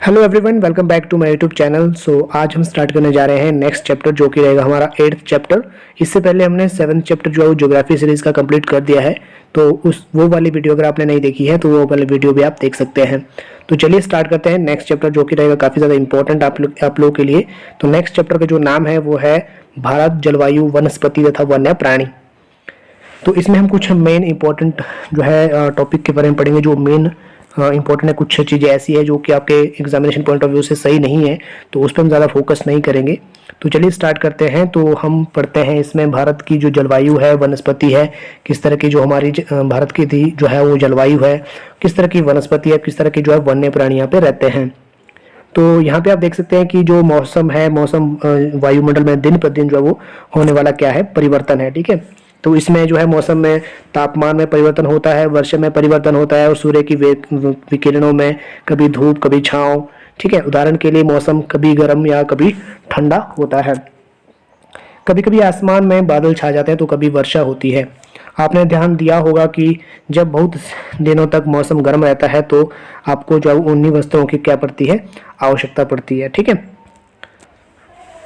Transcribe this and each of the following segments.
Hello everyone, welcome back to my YouTube channel. आज हम start करने जा रहे हैं नेक्स्ट चैप्टर, जो कि रहेगा हमारा 8th चैप्टर। इससे पहले हमने 7th चैप्टर जो है वो ज्योग्राफी सीरीज का कंप्लीट कर दिया है। तो वो वाली वीडियो अगर आपने नहीं देखी है तो वो वाली वीडियो भी आप देख सकते हैं। तो चलिए स्टार्ट करते हैं नेक्स्ट चैप्टर, जो कि रहेगा काफ़ी ज़्यादा इंपॉर्टेंट आप लोगों के लिए। तो नेक्स्ट चैप्टर का जो नाम है वो है भारत, जलवायु, वनस्पति तथा वन्य प्राणी। तो इसमें हम कुछ मेन इंपॉर्टेंट जो है टॉपिक के बारे में पढ़ेंगे। जो मेन इंपॉर्टेंट है, कुछ चीज़ें ऐसी है जो कि आपके एग्जामिनेशन पॉइंट ऑफ व्यू से सही नहीं है, तो उस पर हम ज़्यादा फोकस नहीं करेंगे। तो चलिए स्टार्ट करते हैं। तो हम पढ़ते हैं इसमें भारत की जो जलवायु है, वनस्पति है, किस तरह की जो हमारी भारत की थी जो है वो जलवायु है, किस तरह की वनस्पति है, किस तरह की जो है वन्य प्राणी यहाँ पे रहते हैं। तो यहाँ पे आप देख सकते हैं कि जो मौसम है, मौसम वायुमंडल में दिन प्रतिदिन जो है वो होने वाला क्या है, परिवर्तन है। ठीक है, तो इसमें जो है मौसम में तापमान में परिवर्तन होता है, वर्षा में परिवर्तन होता है, और सूर्य की विकिरणों में कभी धूप कभी छांव। ठीक है, उदाहरण के लिए मौसम कभी गर्म या कभी ठंडा होता है। कभी कभी आसमान में बादल छा जाते हैं तो कभी वर्षा होती है। आपने ध्यान दिया होगा कि जब बहुत दिनों तक मौसम गर्म रहता है तो आपको जो है उन्हीं वस्त्रों की क्या पड़ती है, आवश्यकता पड़ती है। ठीक है,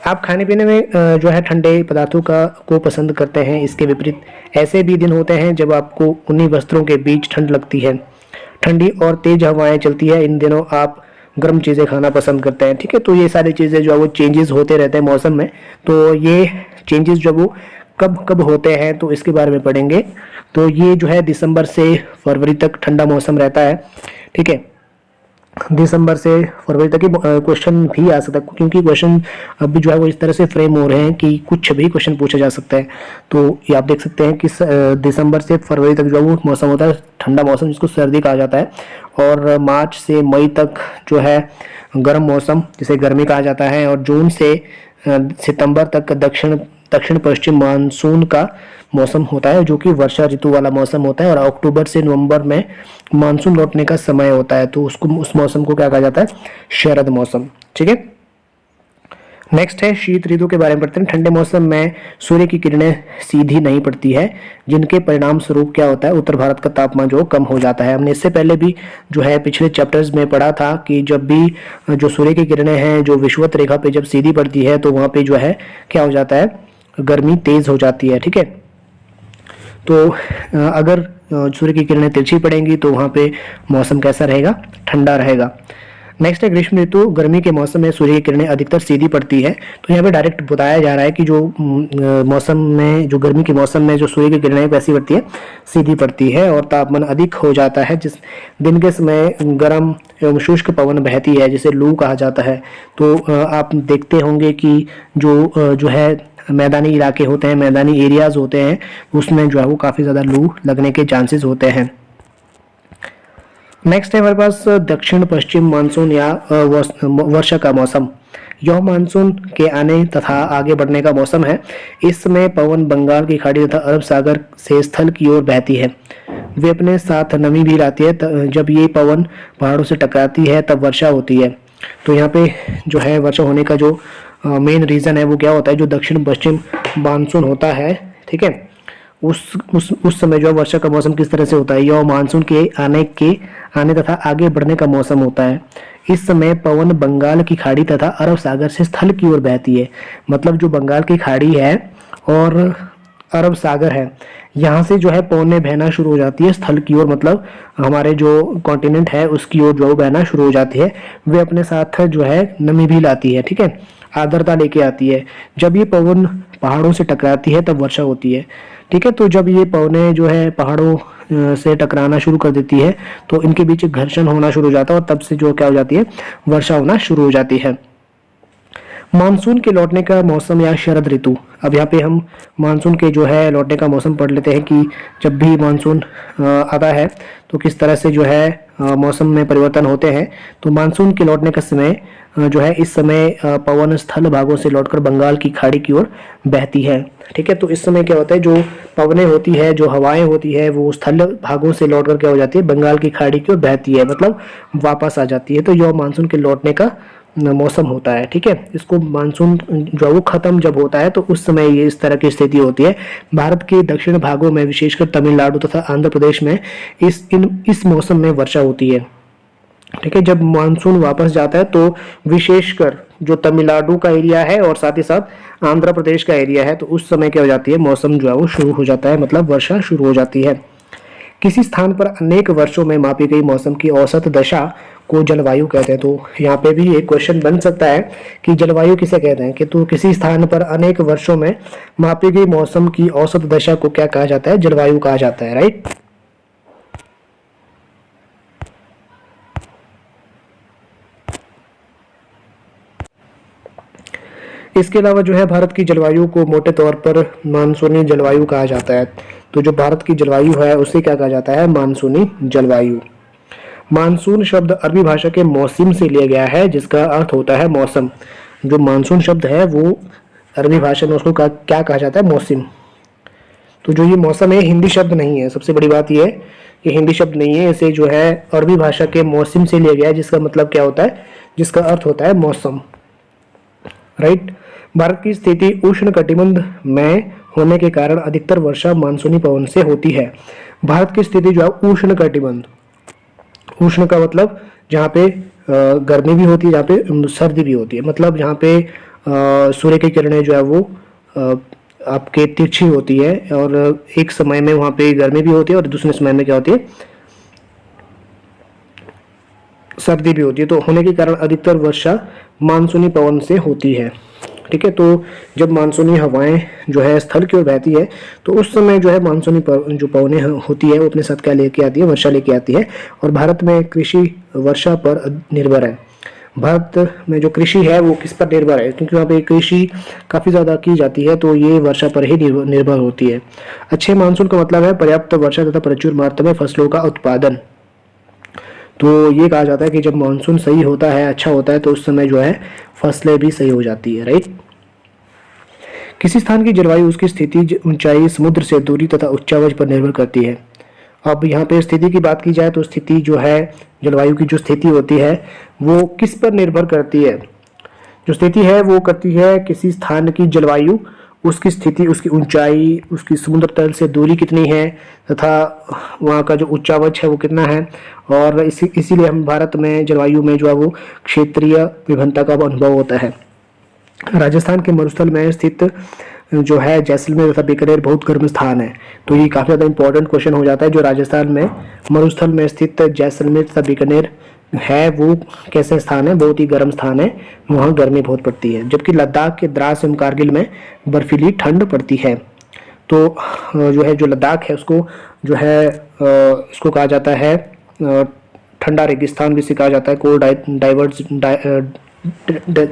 आप खाने पीने में जो है ठंडे पदार्थों को पसंद करते हैं। इसके विपरीत ऐसे भी दिन होते हैं जब आपको उन्हीं वस्त्रों के बीच ठंड लगती है, ठंडी और तेज हवाएं चलती है। इन दिनों आप गर्म चीज़ें खाना पसंद करते हैं। ठीक है, तो ये सारी चीज़ें जो है वो चेंजेस होते रहते हैं मौसम में। तो ये चेंजेस जो वो कब कब होते हैं तो इसके बारे में पढ़ेंगे। तो ये जो है दिसंबर से फरवरी तक ठंडा मौसम रहता है। ठीक है, दिसंबर से फरवरी तक की क्वेश्चन भी आ सकता है, क्योंकि क्वेश्चन अभी जो है वो इस तरह से फ्रेम हो रहे हैं कि कुछ भी क्वेश्चन पूछा जा सकता है। तो ये आप देख सकते हैं कि दिसंबर से फरवरी तक जो है वो मौसम होता है ठंडा मौसम, जिसको सर्दी कहा जाता है। और मार्च से मई तक जो है गर्म मौसम, जिसे गर्मी कहा जाता है। और जून से सितंबर तक दक्षिण पश्चिम मानसून का मौसम होता है, जो कि वर्षा ऋतु वाला मौसम होता है। और अक्टूबर से नवंबर में मानसून लौटने का समय होता है, तो उस मौसम को क्या कहा जाता है, शरद मौसम। ठीक है, नेक्स्ट है शीत ऋतु के बारे में पढ़ते हैं। ठंडे मौसम में सूर्य की किरणें सीधी नहीं पड़ती है, जिनके परिणाम स्वरूप क्या होता है, उत्तर भारत का तापमान जो कम हो जाता है। हमने इससे पहले भी जो है पिछले चैप्टर्स में पढ़ा था कि जब भी जो सूर्य की किरणें हैं जो विषुवत रेखा पे जब सीधी पड़ती है तो वहाँ पे जो है क्या हो जाता है, गर्मी तेज हो जाती है। ठीक है, तो अगर सूर्य की किरणें तिरछी पड़ेंगी तो वहाँ पे मौसम कैसा रहेगा, ठंडा रहेगा। नेक्स्ट है ग्रीष्म ऋतु। गर्मी के मौसम में सूर्य की किरणें अधिकतर सीधी पड़ती है। तो यहाँ पे डायरेक्ट बताया जा रहा है कि जो मौसम में, जो गर्मी के मौसम में जो सूर्य की किरणें कैसी पड़ती है, सीधी पड़ती है, और तापमान अधिक हो जाता है। जिस दिन के समय गर्म एवं शुष्क पवन बहती है, जिसे लू कहा जाता है। तो आप देखते होंगे कि जो है मैदानी इलाके होते हैं, मैदानी एरियाज होते हैं, उसमें जो है वो काफ़ी ज़्यादा लू लगने के चांसेस होते हैं। नेक्स्ट है हमारे पास दक्षिण पश्चिम मानसून या वर्षा का मौसम। यह मानसून के आने तथा आगे बढ़ने का मौसम है। इस समय पवन बंगाल की खाड़ी तथा अरब सागर से स्थल की ओर बहती है। वे अपने साथ नमी भी लाती है। जब ये पवन पहाड़ों से टकराती है तब वर्षा होती है। तो यहाँ पे जो है वर्षा होने का जो मेन रीज़न है वो क्या होता है, जो दक्षिण पश्चिम मानसून होता है। ठीक है, उस समय जो वर्षा का मौसम किस तरह से होता है, यह मानसून के आने तथा आगे बढ़ने का मौसम होता है। इस समय पवन बंगाल की खाड़ी तथा अरब सागर से स्थल की ओर बहती है। मतलब जो बंगाल की खाड़ी है और अरब सागर है, यहाँ से जो है पवनें बहना शुरू हो जाती है स्थल की ओर, मतलब हमारे जो कॉन्टिनेंट है उसकी ओर जो बहना शुरू हो जाती है। वे अपने साथ जो है नमी भी लाती है। ठीक है, आर्द्रता लेके आती है। जब ये पवन पहाड़ों से टकराती है तब वर्षा होती है। ठीक है, तो जब ये पवनें जो है पहाड़ों से टकराना शुरू कर देती है तो इनके बीच घर्षण होना शुरू हो जाता है, और तब से जो क्या हो जाती है, वर्षा होना शुरू हो जाती है। मानसून के लौटने का मौसम या शरद ऋतु। अब यहाँ पे हम मानसून के जो है लौटने का मौसम पढ़ लेते हैं कि जब भी मानसून आता है तो किस तरह से जो है मौसम में परिवर्तन होते हैं। तो मानसून के लौटने का समय जो है, इस समय पवन स्थल भागों से लौटकर बंगाल की खाड़ी की ओर बहती है। ठीक है, तो इस समय क्या होता है, जो पवनें होती है, जो हवाएं होती है, वो स्थल भागों से लौटकर क्या हो जाती है, बंगाल की खाड़ी की ओर बहती है, मतलब वापस आ जाती है। तो यह मानसून के लौटने का मौसम होता है। ठीक है, इसको मानसून जो वो खत्म जब होता है तो उस समय ये इस तरह की स्थिति होती है। भारत के दक्षिण भागों में, विशेषकर तमिलनाडु तथा आंध्र प्रदेश में इस मौसम में वर्षा होती है। ठीक है, जब मानसून वापस जाता है तो विशेषकर जो तमिलनाडु का एरिया है और साथ ही साथ आंध्र प्रदेश का एरिया है, तो उस समय क्या हो जाती है, मौसम जो है वो शुरू हो जाता है, मतलब वर्षा शुरू हो जाती है। किसी स्थान पर अनेक वर्षों में मापी गई मौसम की औसत दशा को जलवायु कहते हैं। तो यहाँ पे भी एक क्वेश्चन बन सकता है कि जलवायु किसे कहते हैं, कि तो किसी स्थान पर अनेक वर्षों में मापी गई मौसम की औसत दशा को क्या कहा जाता है, जलवायु कहा जाता है, राइट। इसके अलावा जो है भारत की जलवायु को मोटे तौर पर मानसूनी जलवायु कहा जाता है। तो जो भारत की जलवायु है उसे क्या कहा जाता है, मानसूनी जलवायु। मानसून शब्द अरबी भाषा के मौसम से लिया गया है, जिसका अर्थ होता है मौसम। जो मानसून शब्द है वो अरबी भाषा में उसको क्या कहा जाता है, मौसम। तो जो ये मौसम है हिंदी शब्द नहीं है, सबसे बड़ी बात ये है, ये हिंदी शब्द नहीं है, इसे जो है अरबी भाषा के मौसम से लिया गया है, जिसका मतलब क्या होता है, जिसका अर्थ होता है मौसम, राइट। भारत की स्थिति उष्ण कटिबंध में होने के कारण अधिकतर वर्षा मानसूनी पवन से होती है। भारत की स्थिति जो है उष्ण कटिबंध, उष्ण का मतलब जहाँ पे गर्मी भी होती है, जहाँ पे सर्दी भी होती है, मतलब जहाँ पे सूर्य की किरणें जो है वो आपके तिरछी होती है, और एक समय में वहाँ पे गर्मी भी होती है और दूसरे समय में क्या होती है, सर्दी भी होती है। तो होने के कारण अधिकतर वर्षा मानसूनी पवन से होती है, ठीक है। तो जब मानसूनी हवाएं जो है स्थल की ओर बहती है तो उस समय जो है मानसूनी जो पवनें होती है वो अपने साथ क्या लेके आती है, वर्षा लेके आती है। और भारत में कृषि वर्षा पर निर्भर है। भारत में जो कृषि है वो किस पर निर्भर है, क्योंकि वहाँ पे कृषि काफ़ी ज़्यादा की जाती है, तो ये वर्षा पर ही निर्भर होती है। अच्छे मानसून का मतलब है पर्याप्त वर्षा तथा प्रचुर मात्रा में फसलों का उत्पादन। तो ये कहा जाता है कि जब मानसून सही होता है, अच्छा होता है, तो उस समय जो है फसलें भी सही हो जाती है, राइट। किसी स्थान की जलवायु उसकी स्थिति, ऊंचाई, समुद्र से दूरी तथा उच्चावच पर निर्भर करती है। अब यहाँ पे स्थिति की बात की जाए तो स्थिति जो है, जलवायु की जो स्थिति होती है वो किस पर निर्भर करती है, जो स्थिति है वो करती है किसी स्थान की जलवायु, उसकी स्थिति, उसकी ऊंचाई, उसकी समुद्र तल से दूरी कितनी है तथा वहाँ का जो उच्चावच है वो कितना है। और इसीलिए हम भारत में जलवायु में जो है वो क्षेत्रीय विभिन्नता का अनुभव होता है। राजस्थान के मरुस्थल में स्थित जो है जैसलमेर तथा बीकानेर बहुत गर्म स्थान है। तो ये काफ़ी ज़्यादा इंपॉर्टेंट क्वेश्चन हो जाता है। जो राजस्थान में मरुस्थल में स्थित जैसलमेर तथा बीकानेर है वो कैसे स्थान है, बहुत ही गर्म स्थान है, वहाँ गर्मी बहुत पड़ती है। जबकि लद्दाख के द्रास एवं कारगिल में बर्फीली ठंड पड़ती है। तो जो है जो लद्दाख है उसको जो है इसको कहा जाता है ठंडा रेगिस्तान भी से कहा जाता है, कोल्ड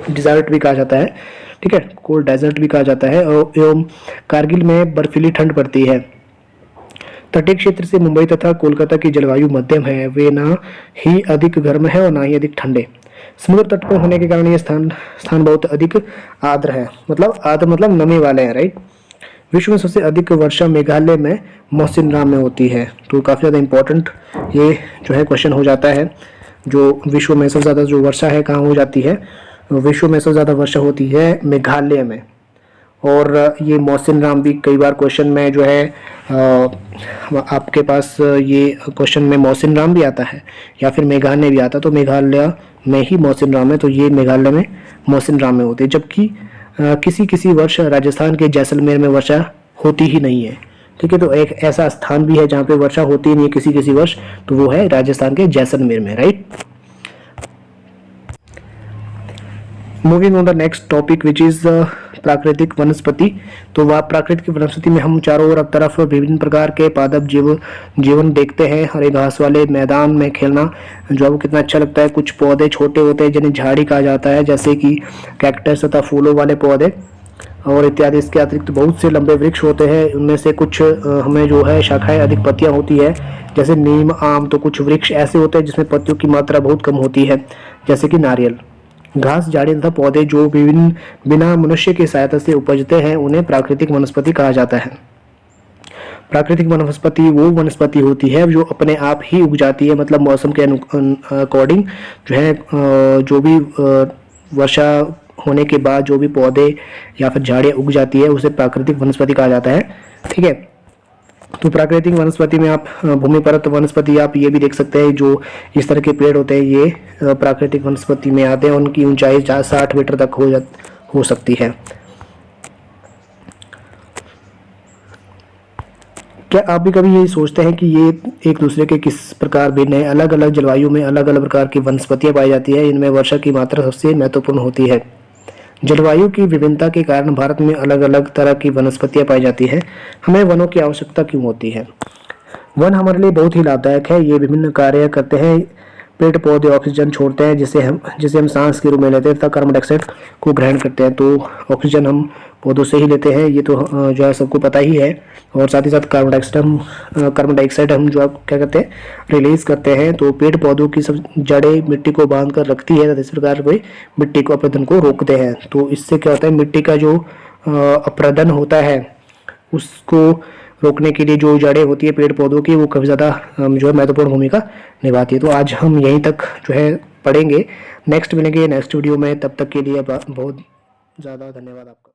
डिजर्ट भी कहा जाता है, ठीक है, कोल्ड डेजर्ट भी कहा जाता है। एवं कारगिल में बर्फीली ठंड पड़ती है। तटीय क्षेत्र से मुंबई तथा कोलकाता की जलवायु मध्यम है, वे ना ही अधिक गर्म है और ना ही अधिक ठंडे। समुद्र तट पर होने के कारण ये स्थान बहुत अधिक आर्द्र है, मतलब आर्द्र मतलब नमी वाले हैं, राइट। विश्व में सबसे अधिक वर्षा मेघालय में मौसिनराम में होती है। तो काफ़ी ज़्यादा इंपॉर्टेंट ये जो है क्वेश्चन हो जाता है। जो विश्व में सबसे ज़्यादा जो वर्षा है कहाँ हो जाती है, विश्व में सबसे ज़्यादा वर्षा होती है मेघालय में। और ये मौसिनराम भी कई बार क्वेश्चन में जो है आपके पास ये क्वेश्चन में मौसिनराम भी आता है या फिर मेघालय भी आता है। तो मेघालय में ही मौसिनराम है, तो ये मेघालय में मौसिनराम में होते हैं। जबकि किसी वर्ष राजस्थान के जैसलमेर में वर्षा होती ही नहीं है, ठीक है। तो एक ऐसा स्थान भी है जहाँ पे वर्षा होती ही नहीं है किसी वर्ष, तो वो है राजस्थान के जैसलमेर में, right. Moving on the next topic which is प्राकृतिक वनस्पति। तो वह प्राकृतिक वनस्पति में हम चारों ओर तरफ विभिन्न प्रकार के पादप जीवन देखते हैं। हरे घास वाले मैदान में खेलना जो है वो कितना अच्छा लगता है। कुछ पौधे छोटे होते हैं जिन्हें झाड़ी कहा जाता है, जैसे कि कैक्टस तथा फूलों वाले पौधे और इत्यादि। इसके अतिरिक्त बहुत से लंबे वृक्ष होते हैं, उनमें से कुछ हमें जो है शाखाएं अधिक पत्तियां होती है, जैसे नीम, आम। तो कुछ वृक्ष ऐसे होते हैं जिसमें पत्तियों की मात्रा बहुत कम होती है, जैसे कि नारियल। घास, झाड़ी तथा पौधे जो बिना मनुष्य की सहायता से उपजते हैं उन्हें प्राकृतिक वनस्पति कहा जाता है। प्राकृतिक वनस्पति वो वनस्पति होती है जो अपने आप ही उग जाती है, मतलब मौसम के अकॉर्डिंग जो है जो भी वर्षा होने के बाद जो भी पौधे या फिर झाड़ियाँ उग जाती है उसे प्राकृतिक वनस्पति कहा जाता है, ठीक है। तो प्राकृतिक वनस्पति में आप भूमि परत वनस्पति आप ये भी देख सकते हैं, जो इस तरह के पेड़ होते हैं ये प्राकृतिक वनस्पति में आते हैं। उनकी ऊंचाई 60 मीटर तक हो सकती है। क्या आप भी कभी यही सोचते हैं कि ये एक दूसरे के किस प्रकार भिन्न है? अलग अलग जलवायु में अलग अलग प्रकार की वनस्पतियां पाई जाती है। इनमें वर्षा की मात्रा सबसे महत्वपूर्ण होती है। जलवायु की विभिन्नता के कारण भारत में अलग अलग तरह की वनस्पतियां पाई जाती है। हमें वनों की आवश्यकता क्यों होती है? वन हमारे लिए बहुत ही लाभदायक है। ये विभिन्न कार्य करते हैं। पेड़ पौधे ऑक्सीजन छोड़ते हैं जिसे हम सांस के रूप में लेते हैं तथा कार्बन डाइऑक्साइड को ग्रहण करते हैं। तो ऑक्सीजन हम पौधों से ही लेते हैं, ये तो जो है सबको पता ही है। और साथ ही साथ कार्बन डाइऑक्साइड हम जो आप क्या करते हैं रिलीज करते हैं। तो पेड़ पौधों की सब जड़ें मिट्टी को बांध कर रखती है, इस प्रकार वे मिट्टी को अपरदन को रोकते हैं। तो इससे क्या होता है, मिट्टी का जो अपरदन होता है उसको रोकने के लिए जो जड़ें होती है पेड़ पौधों की, वो काफ़ी ज़्यादा जो है महत्वपूर्ण भूमिका निभाती है। तो आज हम यहीं तक जो है पढ़ेंगे। नेक्स्ट मिलेंगे नेक्स्ट वीडियो में, तब तक के लिए बहुत ज़्यादा धन्यवाद आपका।